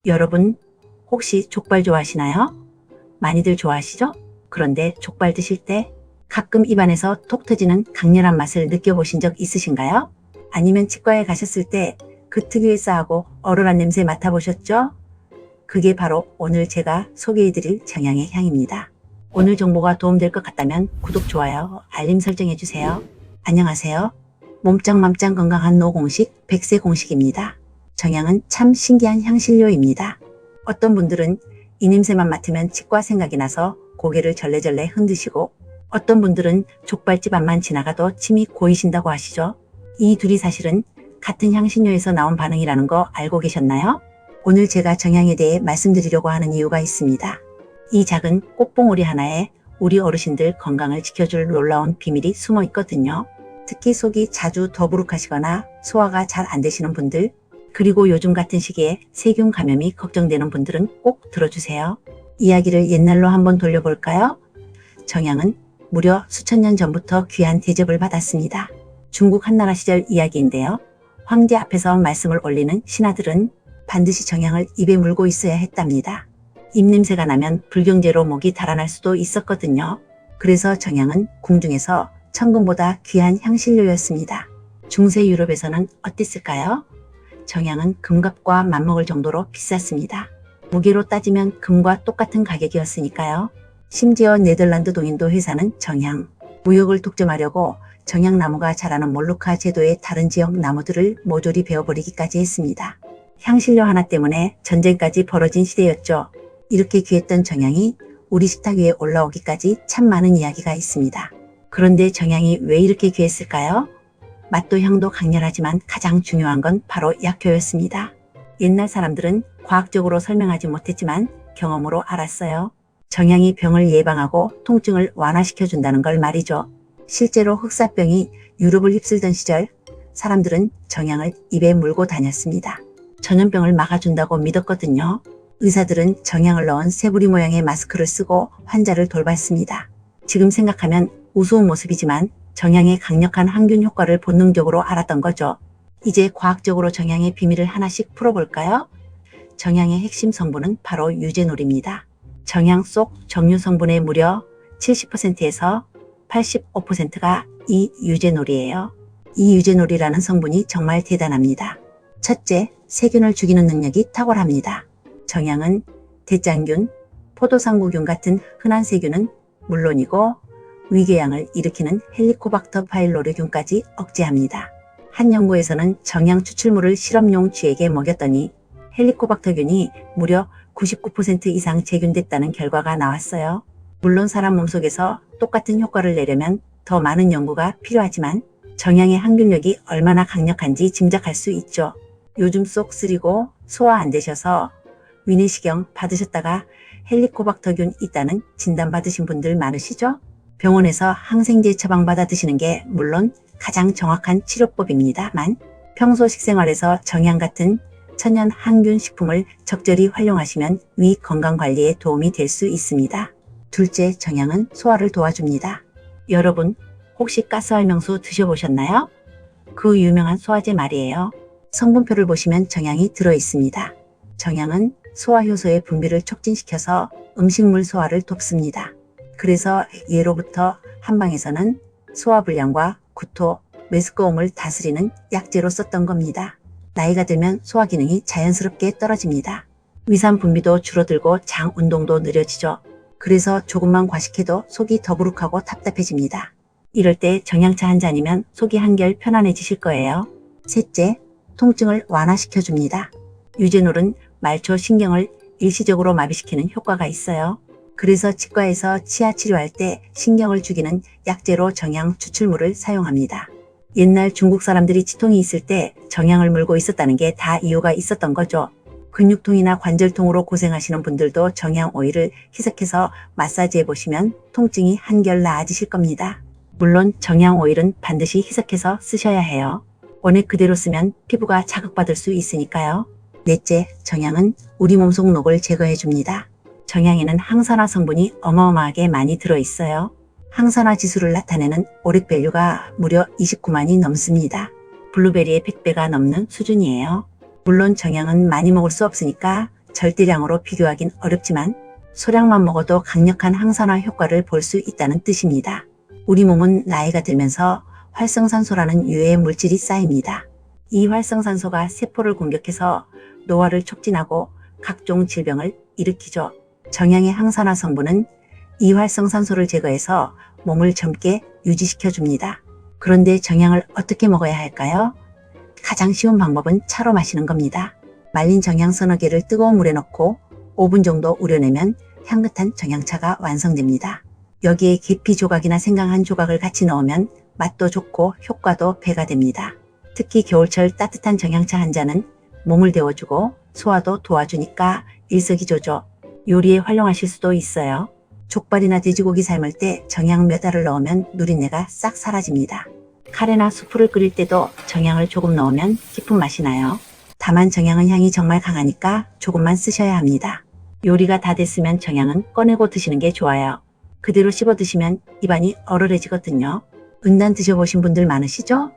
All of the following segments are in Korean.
여러분, 혹시 족발 좋아하시나요? 많이들 좋아하시죠? 그런데 족발 드실 때 가끔 입안에서 톡 터지는 강렬한 맛을 느껴보신 적 있으신가요? 아니면 치과에 가셨을 때 그 특유의 싸하고 얼얼한 냄새 맡아보셨죠? 그게 바로 오늘 제가 소개해드릴 정향의 향입니다. 오늘 정보가 도움될 것 같다면 구독, 좋아요, 알림 설정해주세요. 안녕하세요. 몸짱맘짱 건강한 노공식 100세 공식입니다. 정향은 참 신기한 향신료입니다. 어떤 분들은 이 냄새만 맡으면 치과 생각이 나서 고개를 절레절레 흔드시고, 어떤 분들은 족발집 앞만 지나가도 침이 고이신다고 하시죠. 이 둘이 사실은 같은 향신료에서 나온 반응이라는 거 알고 계셨나요? 오늘 제가 정향에 대해 말씀드리려고 하는 이유가 있습니다. 이 작은 꽃봉오리 하나에 우리 어르신들 건강을 지켜줄 놀라운 비밀이 숨어 있거든요. 특히 속이 자주 더부룩하시거나 소화가 잘 안 되시는 분들, 그리고 요즘 같은 시기에 세균 감염이 걱정되는 분들은 꼭 들어주세요. 이야기를 옛날로 한번 돌려볼까요? 정향은 무려 수천 년 전부터 귀한 대접을 받았습니다. 중국 한나라 시절 이야기인데요. 황제 앞에서 말씀을 올리는 신하들은 반드시 정향을 입에 물고 있어야 했답니다. 입냄새가 나면 불경제로 목이 달아날 수도 있었거든요. 그래서 정향은 궁중에서 천금보다 귀한 향신료였습니다. 중세 유럽에서는 어땠을까요? 정향은 금값과 맞먹을 정도로 비쌌습니다. 무게로 따지면 금과 똑같은 가격이었으니까요. 심지어 네덜란드 동인도 회사는 정향, 무역을 독점하려고 정향나무가 자라는 몰루카 제도의 다른 지역 나무들을 모조리 베어버리기까지 했습니다. 향신료 하나 때문에 전쟁까지 벌어진 시대였죠. 이렇게 귀했던 정향이 우리 식탁 위에 올라오기까지 참 많은 이야기가 있습니다. 그런데 정향이 왜 이렇게 귀했을까요? 맛도 향도 강렬하지만 가장 중요한 건 바로 약효였습니다. 옛날 사람들은 과학적으로 설명하지 못했지만 경험으로 알았어요. 정향이 병을 예방하고 통증을 완화시켜준다는 걸 말이죠. 실제로 흑사병이 유럽을 휩쓸던 시절, 사람들은 정향을 입에 물고 다녔습니다. 전염병을 막아준다고 믿었거든요. 의사들은 정향을 넣은 새부리 모양의 마스크를 쓰고 환자를 돌봤습니다. 지금 생각하면 우스운 모습이지만 정향의 강력한 항균 효과를 본능적으로 알았던 거죠. 이제 과학적으로 정향의 비밀을 하나씩 풀어볼까요? 정향의 핵심 성분은 바로 유제놀입니다. 정향 속 정유 성분의 무려 70%에서 85%가 이 유제놀이에요. 이 유제놀이라는 성분이 정말 대단합니다. 첫째, 세균을 죽이는 능력이 탁월합니다. 정향은 대장균, 포도상구균 같은 흔한 세균은 물론이고 위궤양을 일으키는 헬리코박터 파일로리균까지 억제합니다. 한 연구에서는 정향 추출물을 실험용 쥐에게 먹였더니 헬리코박터균이 무려 99% 이상 제균됐다는 결과가 나왔어요. 물론 사람 몸속에서 똑같은 효과를 내려면 더 많은 연구가 필요하지만 정향의 항균력이 얼마나 강력한지 짐작할 수 있죠. 요즘 속 쓰리고 소화 안 되셔서 위내시경 받으셨다가 헬리코박터균 있다는 진단받으신 분들 많으시죠? 병원에서 항생제 처방받아 드시는 게 물론 가장 정확한 치료법입니다만, 평소 식생활에서 정향 같은 천연 항균 식품을 적절히 활용하시면 위 건강관리에 도움이 될 수 있습니다. 둘째, 정향은 소화를 도와줍니다. 여러분, 혹시 가스활명수 드셔보셨나요? 그 유명한 소화제 말이에요. 성분표를 보시면 정향이 들어있습니다. 정향은 소화효소의 분비를 촉진시켜서 음식물 소화를 돕습니다. 그래서 예로부터 한방에서는 소화불량과 구토, 메스꺼움을 다스리는 약재로 썼던 겁니다. 나이가 들면 소화 기능이 자연스럽게 떨어집니다. 위산 분비도 줄어들고 장 운동도 느려지죠. 그래서 조금만 과식해도 속이 더부룩하고 답답해집니다. 이럴 때 정향차 한 잔이면 속이 한결 편안해지실 거예요. 셋째, 통증을 완화시켜줍니다. 유제놀은 말초 신경을 일시적으로 마비시키는 효과가 있어요. 그래서 치과에서 치아 치료할 때 신경을 죽이는 약재로 정향 추출물을 사용합니다. 옛날 중국 사람들이 치통이 있을 때 정향을 물고 있었다는 게 다 이유가 있었던 거죠. 근육통이나 관절통으로 고생하시는 분들도 정향 오일을 희석해서 마사지해 보시면 통증이 한결 나아지실 겁니다. 물론 정향 오일은 반드시 희석해서 쓰셔야 해요. 원액 그대로 쓰면 피부가 자극받을 수 있으니까요. 넷째, 정향은 우리 몸속 녹을 제거해 줍니다. 정향에는 항산화 성분이 어마어마하게 많이 들어있어요. 항산화 지수를 나타내는 오릭밸류가 무려 29만이 넘습니다. 블루베리의 100배가 넘는 수준이에요. 물론 정향은 많이 먹을 수 없으니까 절대량으로 비교하긴 어렵지만 소량만 먹어도 강력한 항산화 효과를 볼 수 있다는 뜻입니다. 우리 몸은 나이가 들면서 활성산소라는 유해의 물질이 쌓입니다. 이 활성산소가 세포를 공격해서 노화를 촉진하고 각종 질병을 일으키죠. 정향의 항산화 성분은 이 활성산소를 제거해서 몸을 젊게 유지시켜줍니다. 그런데 정향을 어떻게 먹어야 할까요? 가장 쉬운 방법은 차로 마시는 겁니다. 말린 정향 서너 개를 뜨거운 물에 넣고 5분 정도 우려내면 향긋한 정향차가 완성됩니다. 여기에 계피 조각이나 생강 한 조각을 같이 넣으면 맛도 좋고 효과도 배가 됩니다. 특히 겨울철 따뜻한 정향차 한 잔은 몸을 데워주고 소화도 도와주니까 일석이조죠. 요리에 활용하실 수도 있어요. 족발이나 돼지고기 삶을 때 정향 몇 알을 넣으면 누린내가 싹 사라집니다. 카레나 수프를 끓일 때도 정향을 조금 넣으면 깊은 맛이 나요. 다만 정향은 향이 정말 강하니까 조금만 쓰셔야 합니다. 요리가 다 됐으면 정향은 꺼내고 드시는 게 좋아요. 그대로 씹어 드시면 입안이 얼얼해지거든요. 은단 드셔보신 분들 많으시죠?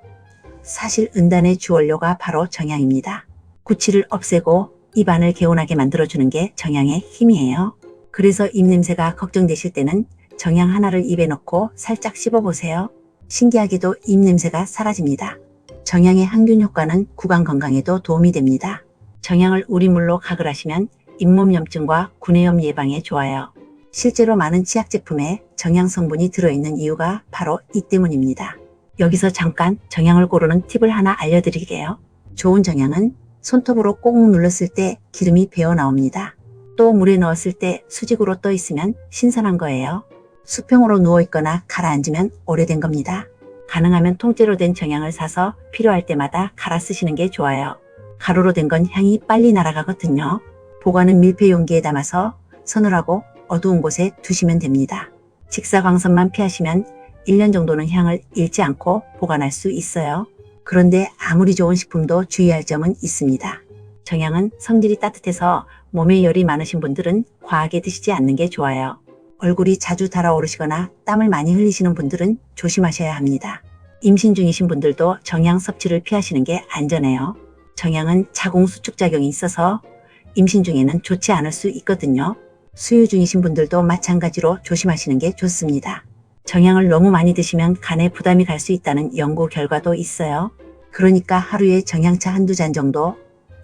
사실 은단의 주원료가 바로 정향입니다. 구취를 없애고 입안을 개운하게 만들어주는 게 정향의 힘이에요. 그래서 입냄새가 걱정되실 때는 정향 하나를 입에 넣고 살짝 씹어보세요. 신기하게도 입냄새가 사라집니다. 정향의 항균 효과는 구강 건강에도 도움이 됩니다. 정향을 우리물로 각을 하시면 잇몸염증과 구내염 예방에 좋아요. 실제로 많은 치약 제품에 정향 성분이 들어있는 이유가 바로 이 때문입니다. 여기서 잠깐 정향을 고르는 팁을 하나 알려드릴게요. 좋은 정향은 손톱으로 꼭 눌렀을 때 기름이 배어 나옵니다. 또 물에 넣었을 때 수직으로 떠 있으면 신선한 거예요. 수평으로 누워있거나 가라앉으면 오래된 겁니다. 가능하면 통째로 된 정향을 사서 필요할 때마다 갈아 쓰시는 게 좋아요. 가루로 된 건 향이 빨리 날아가거든요. 보관은 밀폐 용기에 담아서 서늘하고 어두운 곳에 두시면 됩니다. 직사광선만 피하시면 1년 정도는 향을 잃지 않고 보관할 수 있어요. 그런데 아무리 좋은 식품도 주의할 점은 있습니다. 정향은 성질이 따뜻해서 몸에 열이 많으신 분들은 과하게 드시지 않는 게 좋아요. 얼굴이 자주 달아오르시거나 땀을 많이 흘리시는 분들은 조심하셔야 합니다. 임신 중이신 분들도 정향 섭취를 피하시는 게 안전해요. 정향은 자궁 수축작용이 있어서 임신 중에는 좋지 않을 수 있거든요. 수유 중이신 분들도 마찬가지로 조심하시는 게 좋습니다. 정향을 너무 많이 드시면 간에 부담이 갈 수 있다는 연구 결과도 있어요. 그러니까 하루에 정향차 한두 잔 정도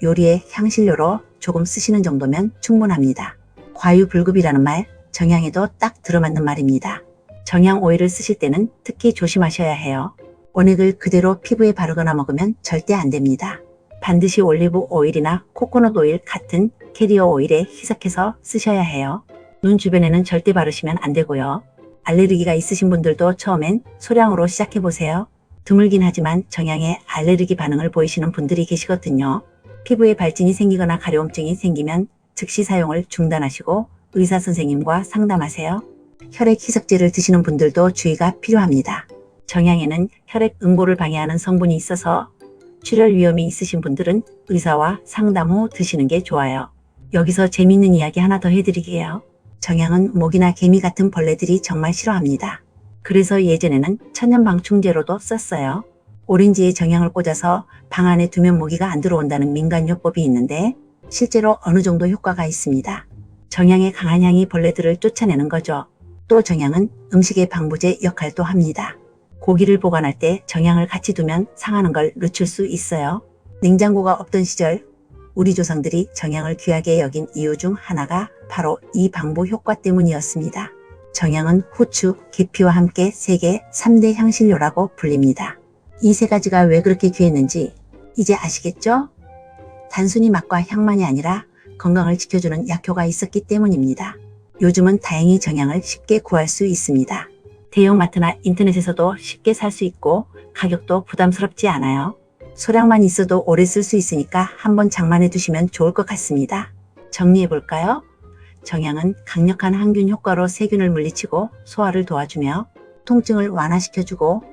요리에 향신료로 조금 쓰시는 정도면 충분합니다. 과유불급이라는 말, 정향에도 딱 들어맞는 말입니다. 정향 오일을 쓰실 때는 특히 조심하셔야 해요. 원액을 그대로 피부에 바르거나 먹으면 절대 안 됩니다. 반드시 올리브 오일이나 코코넛 오일 같은 캐리어 오일에 희석해서 쓰셔야 해요. 눈 주변에는 절대 바르시면 안 되고요. 알레르기가 있으신 분들도 처음엔 소량으로 시작해보세요. 드물긴 하지만 정향에 알레르기 반응을 보이시는 분들이 계시거든요. 피부에 발진이 생기거나 가려움증이 생기면 즉시 사용을 중단하시고 의사 선생님과 상담하세요. 혈액 희석제를 드시는 분들도 주의가 필요합니다. 정향에는 혈액 응고를 방해하는 성분이 있어서 출혈 위험이 있으신 분들은 의사와 상담 후 드시는 게 좋아요. 여기서 재미있는 이야기 하나 더 해드리게요. 정향은 모기나 개미 같은 벌레들이 정말 싫어합니다. 그래서 예전에는 천연방충제로도 썼어요. 오렌지에 정향을 꽂아서 방 안에 두면 모기가 안 들어온다는 민간요법이 있는데 실제로 어느 정도 효과가 있습니다. 정향의 강한 향이 벌레들을 쫓아내는 거죠. 또 정향은 음식의 방부제 역할도 합니다. 고기를 보관할 때 정향을 같이 두면 상하는 걸 늦출 수 있어요. 냉장고가 없던 시절 우리 조상들이 정향을 귀하게 여긴 이유 중 하나가 바로 이 방부 효과 때문이었습니다. 정향은 후추, 계피와 함께 세계 3대 향신료라고 불립니다. 이 세 가지가 왜 그렇게 귀했는지 이제 아시겠죠? 단순히 맛과 향만이 아니라 건강을 지켜주는 약효가 있었기 때문입니다. 요즘은 다행히 정향을 쉽게 구할 수 있습니다. 대형마트나 인터넷에서도 쉽게 살 수 있고 가격도 부담스럽지 않아요. 소량만 있어도 오래 쓸 수 있으니까 한번 장만해 두시면 좋을 것 같습니다. 정리해 볼까요? 정향은 강력한 항균 효과로 세균을 물리치고 소화를 도와주며 통증을 완화시켜주고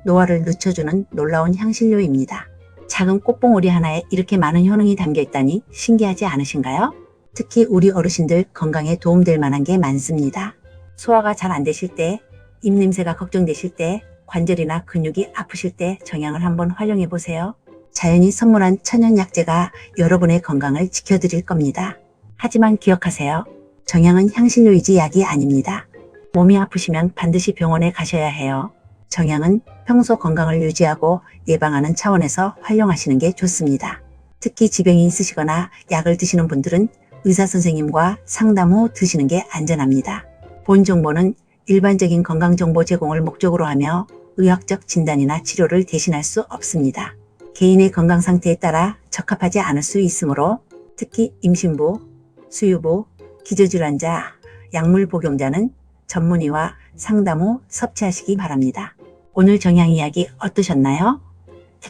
노화를 늦춰주는 놀라운 향신료입니다. 작은 꽃봉오리 하나에 이렇게 많은 효능이 담겨 있다니 신기하지 않으신가요? 특히 우리 어르신들 건강에 도움될 만한 게 많습니다. 소화가 잘 안 되실 때, 입냄새가 걱정되실 때, 관절이나 근육이 아프실 때 정향을 한번 활용해 보세요. 자연이 선물한 천연 약재가 여러분의 건강을 지켜드릴 겁니다. 하지만 기억하세요. 정향은 향신료이지 약이 아닙니다. 몸이 아프시면 반드시 병원에 가셔야 해요. 정향은 평소 건강을 유지하고 예방하는 차원에서 활용하시는 게 좋습니다. 특히 지병이 있으시거나 약을 드시는 분들은 의사 선생님과 상담 후 드시는 게 안전합니다. 본 정보는 일반적인 건강정보 제공을 목적으로 하며 의학적 진단이나 치료를 대신할 수 없습니다. 개인의 건강 상태에 따라 적합하지 않을 수 있으므로 특히 임신부, 수유부, 기저질환자, 약물 복용자는 전문의와 상담 후 섭취하시기 바랍니다. 오늘 정향 이야기 어떠셨나요?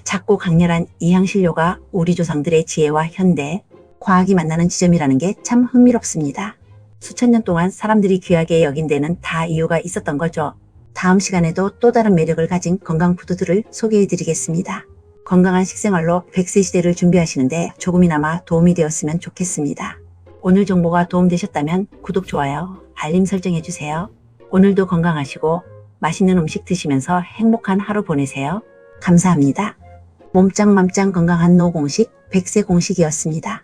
작고 강렬한 이 향신료가 우리 조상들의 지혜와 현대, 과학이 만나는 지점이라는 게 참 흥미롭습니다. 수천 년 동안 사람들이 귀하게 여긴 데는 다 이유가 있었던 거죠. 다음 시간에도 또 다른 매력을 가진 건강 푸드들을 소개해드리겠습니다. 건강한 식생활로 100세 시대를 준비하시는데 조금이나마 도움이 되었으면 좋겠습니다. 오늘 정보가 도움되셨다면 구독, 좋아요, 알림 설정해주세요. 오늘도 건강하시고 맛있는 음식 드시면서 행복한 하루 보내세요. 감사합니다. 몸짱맘짱 건강한 노공식 100세 공식이었습니다.